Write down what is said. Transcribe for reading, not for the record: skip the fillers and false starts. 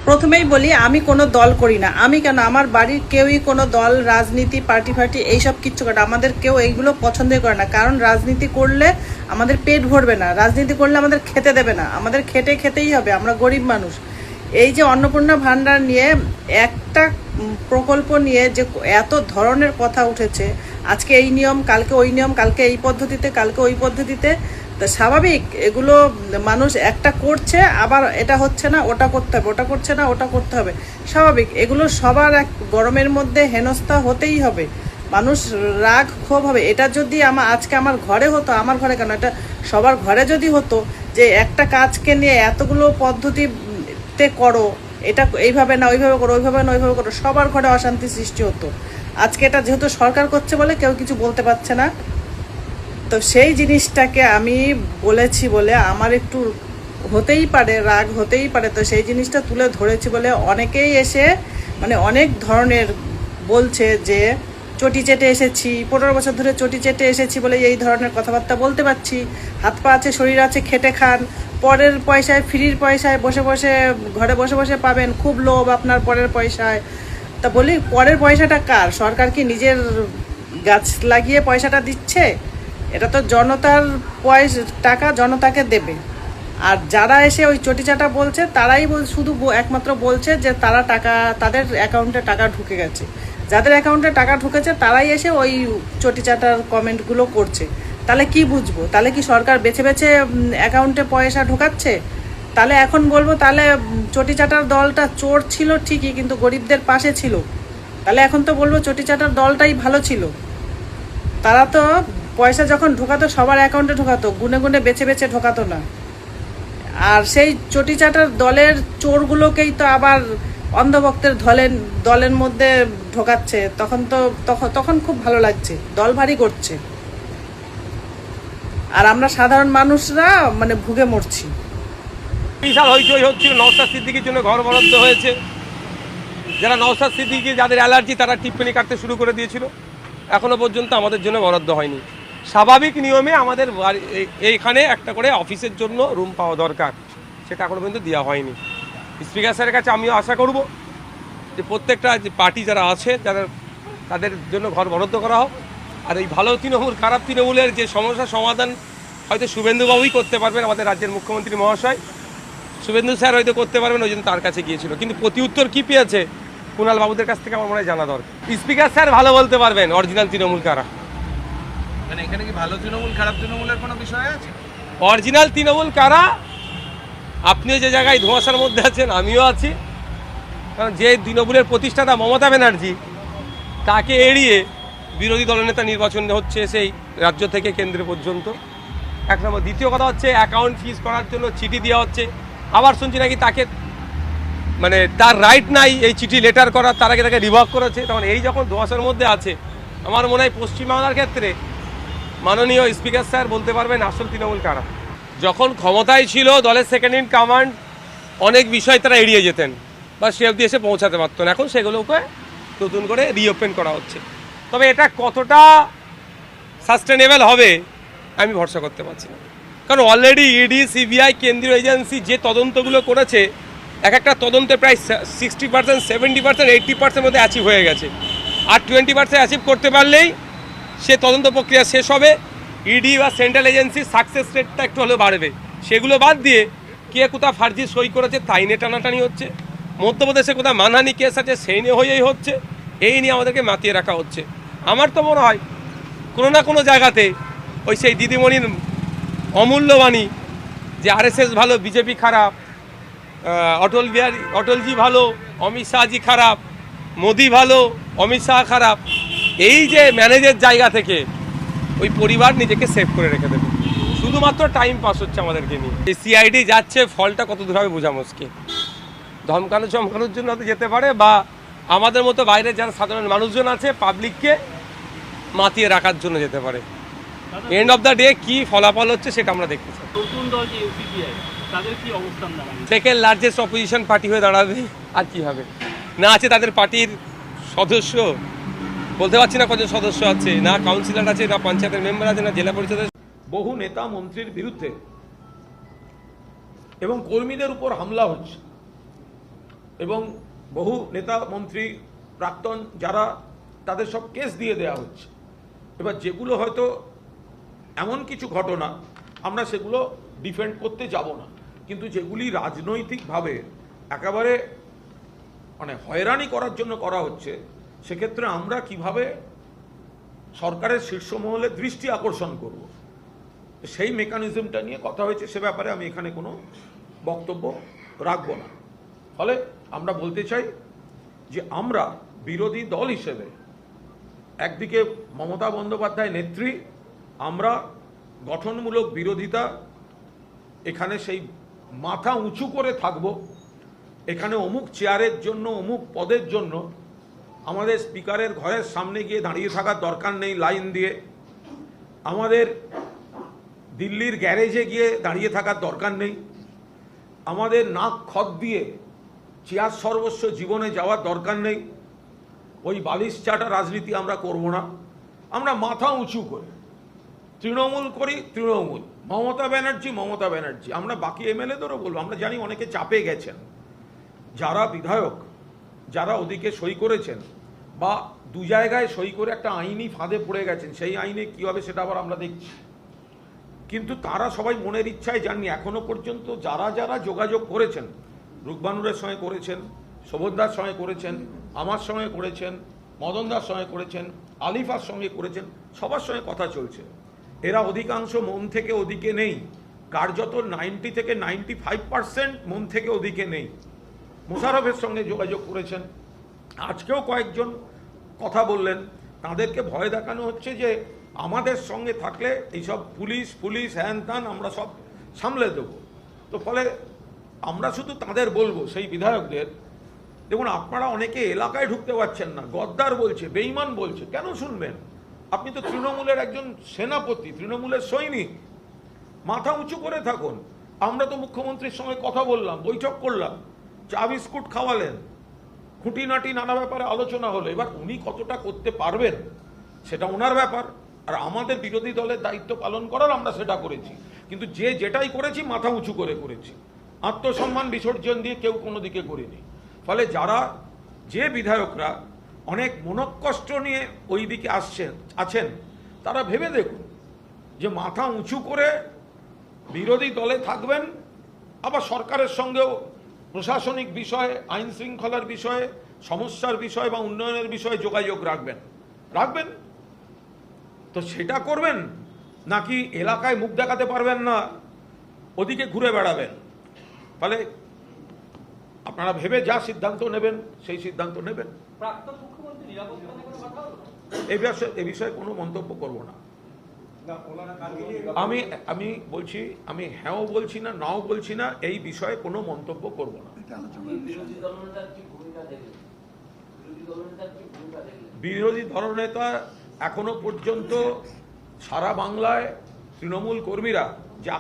প্রথমেই বলি আমি কোনো দল করি না। আমি কেন, আমার বাড়ির কেউই কোনো দল, রাজনীতি, পার্টি এইসব কিচ্ছু করে না। আমাদের কেউ এইগুলো পছন্দই করে না, কারণ রাজনীতি করলে আমাদের পেট ভরবে না, রাজনীতি করলে আমাদের খেতে দেবে না, আমাদের খেতেই হবে, আমরা গরিব মানুষ। এই যে অন্নপূর্ণা ভান্ডার নিয়ে একটা প্রকল্প নিয়ে যে এত ধরনের কথা উঠেছে, আজকে এই নিয়ম, কালকে ওই নিয়ম, কালকে এই পদ্ধতিতে, কালকে ওই পদ্ধতিতে, তো স্বাভাবিক এগুলো মানুষ একটা করছে, আবার এটা হচ্ছে না, ওটা করতে হবে, ওটা করছে না, ওটা করতে হবে, স্বাভাবিক। এগুলো সবার এক গরমের মধ্যে হেনস্থা হতেই হবে, মানুষ রাগ ক্ষোভ হবে। এটা যদি আজকে আমার ঘরে হতো, আমার ঘরে কেন, এটা সবার ঘরে যদি হতো যে একটা কাজকে নিয়ে এতগুলো পদ্ধতিতে করো, এটা এইভাবে না ওইভাবে করো, ওইভাবে না ওইভাবে করো, সবার ঘরে অশান্তি সৃষ্টি হতো। আজকে এটা যেহেতু সরকার করছে বলে কেউ কিছু বলতে পারছে না, তো সেই জিনিসটাকে আমি বলেছি বলে আমার একটু হতেই পারে, রাগ হতেই পারে। তো সেই জিনিসটা তুলে ধরেছি বলে অনেকেই এসে অনেক ধরনের বলছে যে চটি চেটে এসেছি, 15 বছর ধরে চটি চেটে এসেছি বলে এই ধরনের কথাবার্তা বলতে পারছি। হাত পা আছে, শরীর আছে, খেটে খান, পরের পয়সায়, ফ্রির পয়সায় বসে বসে, ঘরে বসে বসে পাবেন, খুব লোভ আপনার পরের পয়সায়। তা বলি, পরের পয়সাটা কার? সরকার কি নিজের গাছ লাগিয়ে পয়সাটা দিচ্ছে? এটা তো জনতার টাকা, জনতাকে দেবে। আর যারা এসে ওই চটিচাটা বলছে, তারাই শুধু একমাত্র বলছে যে তারা টাকা, তাদের অ্যাকাউন্টে টাকা ঢুকে গেছে। যাদের অ্যাকাউন্টে টাকা ঢুকেছে তারাই এসে ওই চটিচাটার কমেন্টগুলো করছে। তাহলে কি বুঝবো? তাহলে কি সরকার বেছে বেছে অ্যাকাউন্টে পয়সা ঢোকাচ্ছে? তাহলে এখন বলবো, তাহলে চটিচাটার দলটা চোর ছিল ঠিকই, কিন্তু গরিবদের পাশে ছিল। তাহলে এখন তো বলবো চটিচাটার দলটাই ভালো ছিল। তারা তো পয়সা যখন ঢোকাতো সবার অ্যাকাউন্টে ঢোকাতো, গুনে গুনে বেছে বেছে ঢোকাতো না। আর সেই চটিচাটার দলের চোরগুলোকেই তো আবার অন্ধভক্তের দলের মধ্যে ঢোকাচ্ছে। তখন খুব ভালো লাগছে, দল ভারী করছে, আর আমরা সাধারণ মানুষরা ভুগে মরছি। বিশাল হইচই হচ্ছিল, নওশাদ সিদ্দিকীর জন্য ঘর বরাদ্দ হয়েছে। যারা নওশাদ সিদ্দিকী, যাদের অ্যালার্জি, তারা টিপ্পনি কাটতে শুরু করে দিয়েছিল। এখনো পর্যন্ত আমাদের জন্য বরাদ্দ হয়নি। স্বাভাবিক নিয়মে আমাদের এইখানে একটা করে অফিসের জন্য রুম পাওয়া দরকার, সেটা এখনো পর্যন্ত দেওয়া হয়নি। স্পিকার স্যারের কাছে আমিও আশা করব যে প্রত্যেকটা যে পার্টি যারা আছে, তাদের জন্য ঘর বরাদ্দ করা হোক। আর এই ভালো তৃণমূল, খারাপ তৃণমূলের যে সমস্যার সমাধান হয়তো শুভেন্দুবাবুই করতে পারবেন, আমাদের রাজ্যের মুখ্যমন্ত্রী মহাশয় শুভেন্দু স্যার হয়তো করতে পারবেন, ওই জন্য তার কাছে গিয়েছিল। কিন্তু প্রতি উত্তর কী পেয়েছে কুণাল বাবুদের কাছ থেকে আমার মনে হয় জানা দরকার। স্পিকার স্যার ভালো বলতে পারবেন অরিজিনাল তৃণমূল কারা। এখানে কি ভালো তৃণমূল, খারাপ তৃণমূলের কোনো বিষয় আছে? অরিজিনাল তৃণমূল কারা? আপনিও যে জায়গায় ধোঁয়াশার মধ্যে আছেন, আমিও আছি। কারণ যে তৃণমূলের প্রতিষ্ঠাতা মমতা ব্যানার্জি, তাকে এড়িয়ে বিরোধী দলনেতা নির্বাচন হচ্ছে সেই রাজ্য থেকে কেন্দ্র পর্যন্ত, এক নম্বর। দ্বিতীয় কথা হচ্ছে অ্যাকাউন্ট ফিজ করার জন্য চিঠি দেওয়া হচ্ছে। আবার শুনছি নাকি তাকে তার রাইট নাই এই চিঠি লেটার করার, তার আগে তাকে রিভক করেছে। তখন এই যখন ধোঁয়াশার মধ্যে আছে, আমার মনে হয় পশ্চিমবাংলার ক্ষেত্রে মাননীয় স্পিকার স্যার বলতে পারবেন আসল তৃণমূল কারা। যখন ক্ষমতায় ছিল দলের সেকেন্ড ইন কমান্ড, অনেক বিষয় তারা এড়িয়ে যেতেন বা সে অবধি এসে পৌঁছাতে পারতেন। এখন সেগুলোকে নতুন করে রিওপেন করা হচ্ছে। তবে এটা কতটা সাস্টেনেবল হবে আমি ভরসা করতে পারছি না, কারণ অলরেডি ইডি, সিবিআই, কেন্দ্রীয় এজেন্সি যে তদন্তগুলো করেছে, এক একটা তদন্তে প্রায় 60%, 70%, 80% মধ্যে অ্যাচিভ হয়ে গেছে। আর 20% অ্যাচিভ করতে পারলেই সে তদন্ত প্রক্রিয়া শেষ হবে। ইডি বা সেন্ট্রাল এজেন্সির সাকসেস রেটটা একটু হলেও বাড়বে। সেগুলো বাদ দিয়ে কে কোথাও ফার্জি সই করেছে তাই নিয়ে টানাটানি হচ্ছে, মধ্যপ্রদেশে কোথাও মানহানি কেস আছে সেই নিয়ে হয়েই হচ্ছে, এই নিয়ে আমাদেরকে মাতিয়ে রাখা হচ্ছে। আমার তো মনে হয় কোনো না কোনো জায়গাতে ওই সেই দিদিমণির অমূল্য বাণী যে আরএসএস ভালো, বিজেপি খারাপ, অটলজি ভালো, অমিত শাহজি খারাপ, মোদি ভালো, অমিত শাহ খারাপ, এই যে ম্যানেজের জায়গা থেকে ওই পরিবার নিজেকে সেভ করে রেখে দেবে। শুধুমাত্র টাইম পাস হচ্ছে আমাদেরকে নিয়ে। এই সিআইডি যাচ্ছে, ফলটা কত দূর হবে বোঝা মুশকিল। চমকানোর জন্য হয়তো যেতে পারে, বা আমাদের মতো বাইরে যারা সাধারণ মানুষজন আছে, পাবলিককে মাতিয়ে রাখার জন্য যেতে পারে। এন্ড অফ দ্য ডে কি ফলাফল হচ্ছে সেটা আমরা দেখতে চাই। নতুন দল যে ইউপিপিআই, তাদের কি অবস্থান দাঁড়াবে? সেকেন্ড লার্জেস্ট অপোজিশন পার্টি হয়ে দাঁড়াবে, আর কি হবে। না আছে তাদের পার্টির সদস্য, বলতে পারছি না কজন সদস্য আছে, না কাউন্সিলর আছে, না পঞ্চায়েতের মেম্বার আছে, না জেলা পরিষদের। বহু নেতা মন্ত্রীর বিরুদ্ধে এবং কর্মীদের উপর হামলা হচ্ছে, এবং বহু নেতা মন্ত্রী প্রাক্তন যারা, তাদের সব কেস দিয়ে দেওয়া হচ্ছে। এবার যেগুলো হয়তো এমন কিছু ঘটনা, আমরা সেগুলো ডিফেন্ড করতে যাব না, কিন্তু যেগুলি রাজনৈতিকভাবে একেবারে মানে হয়রানি করার জন্য করা হচ্ছে, সেক্ষেত্রে আমরা কিভাবে সরকারের শীর্ষ মহলের দৃষ্টি আকর্ষণ করব, সেই মেকানিজমটা নিয়ে কথা হয়েছে। সে ব্যাপারে আমি এখানে কোনো বক্তব্য রাখব না। ফলে আমরা বলতে চাই যে আমরা বিরোধী দল হিসেবে একদিকে মমতা বন্দ্যোপাধ্যায় নেত্রী, আমরা গঠনমূলক বিরোধিতা, এখানে সেই মাথা উঁচু করে থাকব। এখানে অমুক চেয়ারের জন্য, অমুক পদের জন্য আমাদের স্পিকারের ঘরের সামনে গিয়ে দাঁড়িয়ে থাকার দরকার নেই লাইন দিয়ে, আমাদের দিল্লির গ্যারেজে গিয়ে দাঁড়িয়ে থাকার দরকার নেই, আমাদের নাক খত দিয়ে চেয়ার সর্বস্ব জীবনে যাওয়ার দরকার নেই। ওই বালিশ চাটা রাজনীতি আমরা করব না। আমরা মাথা উঁচু করে তৃণমূল করি, তৃণমূল, মমতা ব্যানার্জি, মমতা ব্যানার্জি। আমরা বাকি এমএলএদেরও বলবো, আমরা জানি অনেকে চাপে গেছেন, যারা বিধায়ক, যারা ওদিকে সই করেছেন বা দু জায়গায় সই করে একটা আইনি ফাঁদে পড়ে গেছেন, সেই আইনে কী হবে সেটা আবার আমরা দেখছি। কিন্তু তারা সবাই মনের ইচ্ছায় জাননি। এখনো পর্যন্ত যারা যারা যোগাযোগ করেছেন, রুকবানুরের সঙ্গে করেছেন, শোভনদার সঙ্গে করেছেন, আমার সঙ্গে করেছেন, মদনদার সঙ্গে করেছেন, আলিফার সঙ্গে করেছেন, সবার সঙ্গে কথা চলছে। এরা অধিকাংশ মন থেকে ওদিকে নেই, কার্যত 90 থেকে 95% মন থেকে ওদিকে নেই। মোশাররফের সঙ্গে যোগাযোগ করেছেন, আজকেও কয়েকজন কথা বললেন। তাদেরকে ভয় দেখানো হচ্ছে যে আমাদের সঙ্গে থাকলে এইসব পুলিশ হ্যান ত্যান আমরা সব সামলে দেব। তো ফলে আমরা শুধু তাদের বলবো, সেই বিধায়কদের, দেখুন আপনারা অনেকে এলাকায় ঢুকতে পারছেন না, গদ্দার বলছে, বেঈমান বলছে, কেন শুনবেন? আপনি তো তৃণমূলের একজন সেনাপতি, তৃণমূলের সৈনিক, মাথা উঁচু করে থাকুন। আমরা তো মুখ্যমন্ত্রীর সঙ্গে কথা বললাম, বৈঠক করলাম, চা বিস্কুট খাওয়ালেন, খুঁটিনাটি নানা ব্যাপারে আলোচনা হলো। এবার উনি কতটা করতে পারবেন সেটা ওনার ব্যাপার, আর আমাদের বিরোধী দলের দায়িত্ব পালন করার আমরা সেটা করেছি। কিন্তু যেটাই করেছি মাথা উঁচু করে করেছি, আত্মসম্মান বিসর্জন দিয়ে কেউ কোনো দিকে করিনি। ফলে যারা, যে বিধায়করা অনেক মনকষ্ট নিয়ে ওই দিকে আছেন, তারা ভেবে দেখুন যে মাথা উঁচু করে বিরোধী দলে থাকবেন, আবার সরকারের সঙ্গেও প্রশাসনিক বিষয়ে, আইন শৃঙ্খলার বিষয়ে, সমস্যার বিষয় বা উন্নয়নের বিষয়ে যোগাযোগ রাখবেন। তো সেটা করবেন, নাকি এলাকায় মুখ দেখাতে পারবেন না, ওদিকে ঘুরে বেড়াবেন? ফলে আপনারা ভেবে যা সিদ্ধান্ত নেবেন সেই সিদ্ধান্ত নেবেন। প্রাক্তন মুখ্যমন্ত্রী নিরাপত্তা নিয়ে কোনো কথা হলো? এ বিষয়ে কোনো মন্তব্য করব না। আমি বলছি, আমি হ্যাঁও বলছি না, নাও বলছি না, এই বিষয়ে কোনো মন্তব্য করব না। বিরোধী দলনেতা এখনো পর্যন্ত সারা বাংলায় তৃণমূল কর্মীরা যে